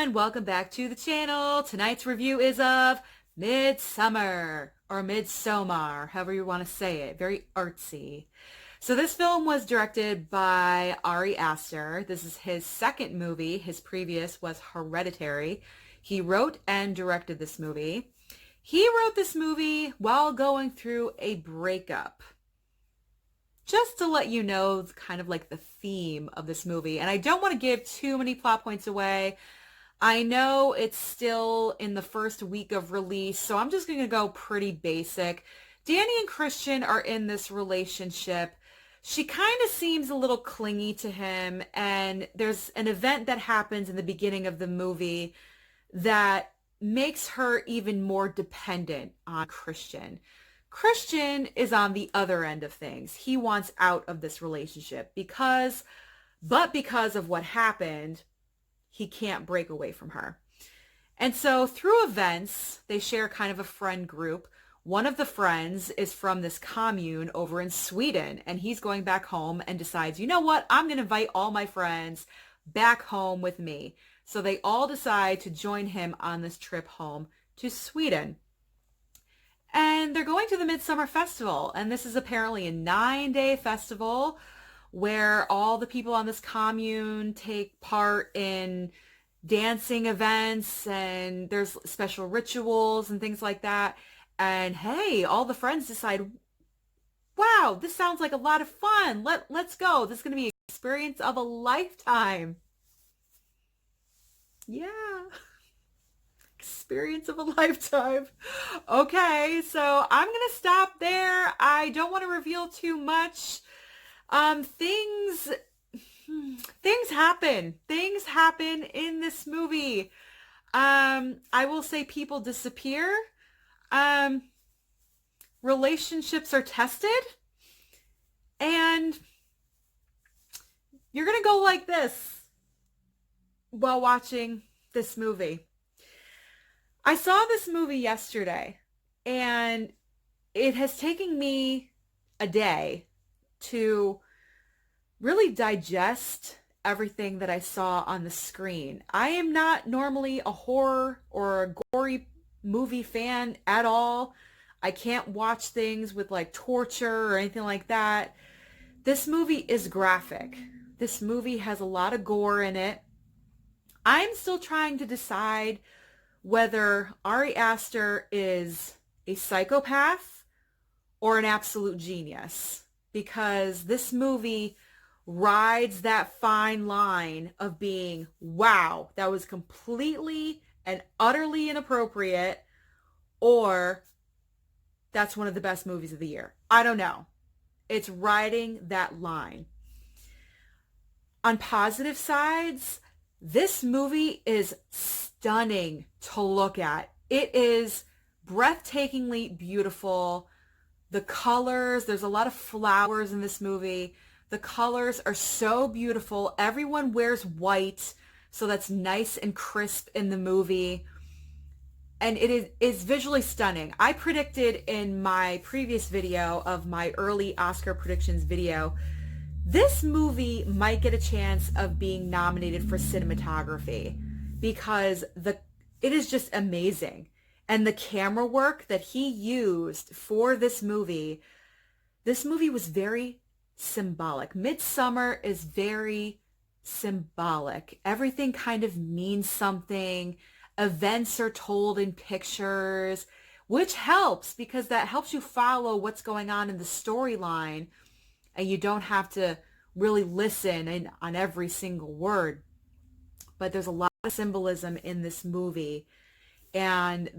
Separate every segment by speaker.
Speaker 1: everyone, welcome back to the channel. Tonight's review is of Midsommar, or Midsommar, however you want to say it. Very artsy. So this film was directed by Ari Aster. This is his second movie. His previous was Hereditary. He wrote and directed this movie. He wrote this movie while going through a breakup. Just to let you know kind of like the theme of this movie. And I don't want to give too many plot points away. I know it's still in the first week of release, so I'm just going to go pretty basic. Danny and Christian are in this relationship. She kind of seems a little clingy to him, and there's an event that happens in the beginning of the movie that makes her even more dependent on Christian. Christian is on the other end of things. He wants out of this relationship because of what happened, he can't break away from her. And so through events, they share kind of a friend group. One of the friends is from this commune over in Sweden, and he's going back home and decides, you know what, I'm going to invite all my friends back home with me. So they all decide to join him on this trip home to Sweden. And they're going to the Midsommar Festival, and this is apparently a 9-day festival where all the people on this commune take part in dancing events, and there's special rituals and things like that. And hey, all the friends decide, wow, this sounds like a lot of fun. Let's go. This is going to be an experience of a lifetime. Yeah. Experience of a lifetime. Okay, so I'm gonna stop there. I don't want to reveal too much. Things happen. Things happen in this movie. I will say people disappear. Relationships are tested. And you're gonna go like this while watching this movie. I saw this movie yesterday, and it has taken me a day to really digest everything that I saw on the screen. I am not normally a horror or a gory movie fan at all. I can't watch things with like torture or anything like that. This movie is graphic. This movie has a lot of gore in it. I'm still trying to decide whether Ari Aster is a psychopath or an absolute genius, because this movie rides that fine line of being, wow, that was completely and utterly inappropriate, or that's one of the best movies of the year. I don't know. It's riding that line. On positive sides, this movie is stunning to look at. It is breathtakingly beautiful. The colors, there's a lot of flowers in this movie. The colors are so beautiful. Everyone wears white, so that's nice and crisp in the movie. And it is visually stunning. I predicted in my previous video of my early Oscar predictions video, this movie might get a chance of being nominated for cinematography because it is just amazing. And the camera work that he used for this movie was very symbolic. Midsommar is very symbolic. Everything kind of means something. Events are told in pictures, which helps because that helps you follow what's going on in the storyline, and you don't have to really listen on every single word. But there's a lot of symbolism in this movie. And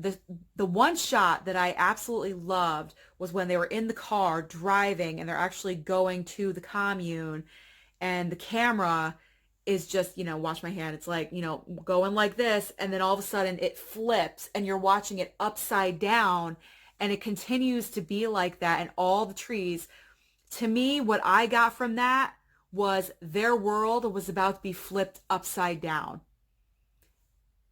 Speaker 1: the one shot that I absolutely loved was when they were in the car driving and they're actually going to the commune, and the camera is just, watch my hand. It's like, going like this, and then all of a sudden it flips and you're watching it upside down, and it continues to be like that, and all the trees. To me, what I got from that was their world was about to be flipped upside down.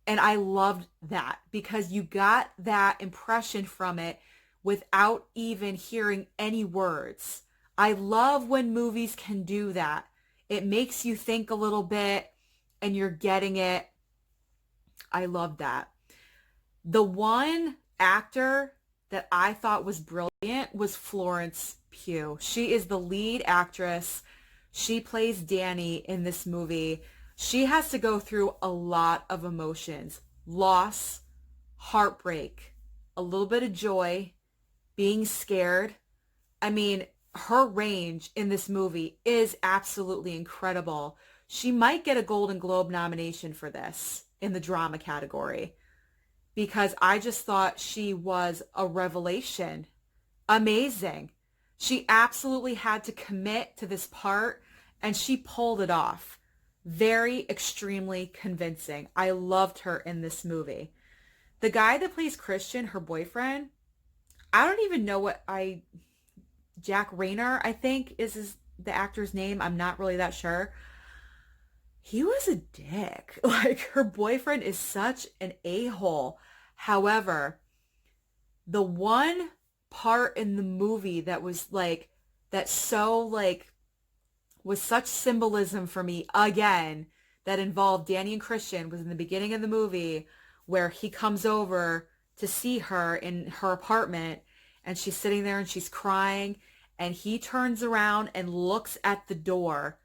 Speaker 1: And I loved that because you got that impression from it without even hearing any words. I love when movies can do that. It makes you think a little bit and you're getting it. I loved that. The one actor that I thought was brilliant was Florence Pugh. She is the lead actress. She plays Danny in this movie. She has to go through a lot of emotions: loss, heartbreak, a little bit of joy, being scared. I mean, her range in this movie is absolutely incredible. She might get a Golden Globe nomination for this in the drama category, because I just thought she was a revelation. Amazing. She absolutely had to commit to this part, and she pulled it off. Very extremely convincing. I loved her in this movie. The guy that plays Christian, her boyfriend, I don't even know Jack Rayner, I think the actor's name. I'm not really that sure. He was a dick. Like, her boyfriend is such an a-hole. However, the one part in the movie that was like, that so like, was such symbolism for me again, that involved Danny and Christian, was in the beginning of the movie, where he comes over to see her in her apartment, and she's sitting there and she's crying, and he turns around and looks at the door.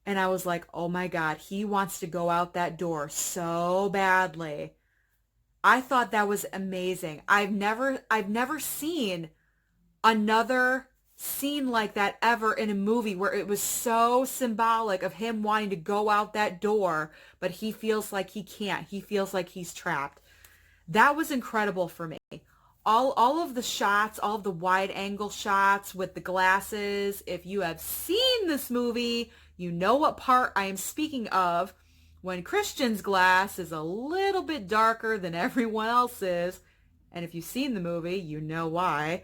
Speaker 1: And I was like, oh my God, he wants to go out that door so badly. I thought that was amazing. I've never seen another scene like that ever in a movie, where it was so symbolic of him wanting to go out that door, but he feels like he can't. He feels like he's trapped. That was incredible for me. All of the shots, all of the wide angle shots with the glasses. If you have seen this movie, you know what part I am speaking of, when Christian's glass is a little bit darker than everyone else's. And if you've seen the movie, you know why.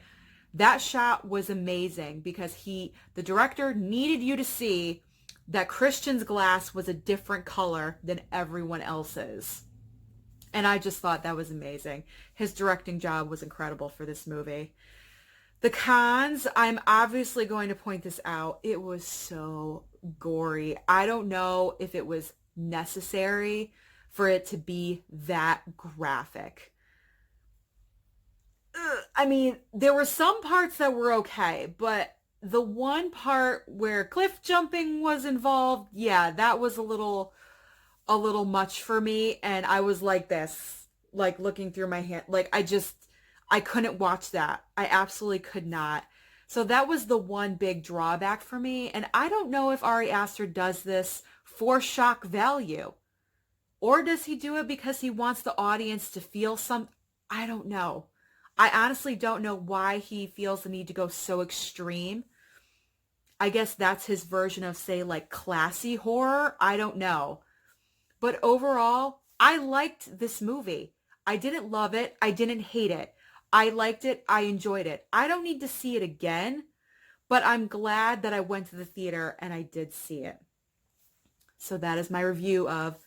Speaker 1: That shot was amazing, because the director needed you to see that Christian's glass was a different color than everyone else's. And I just thought that was amazing. His directing job was incredible for this movie. The cons, I'm obviously going to point this out. It was so gory. I don't know if it was necessary for it to be that graphic. I mean, there were some parts that were okay, but the one part where cliff jumping was involved, yeah, that was a little much for me. And I was like this, like looking through my hand, like I couldn't watch that. I absolutely could not. So that was the one big drawback for me. And I don't know if Ari Aster does this for shock value, or does he do it because he wants the audience to feel I don't know. I honestly don't know why he feels the need to go so extreme. I guess that's his version of, say, like classy horror. I don't know. But overall, I liked this movie. I didn't love it. I didn't hate it. I liked it. I enjoyed it. I don't need to see it again, but I'm glad that I went to the theater and I did see it. So that is my review of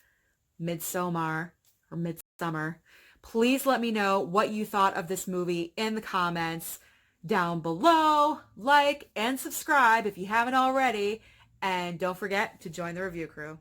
Speaker 1: Midsommar, or Midsommar. Please let me know what you thought of this movie in the comments down below. Like and subscribe if you haven't already. And don't forget to join the review crew.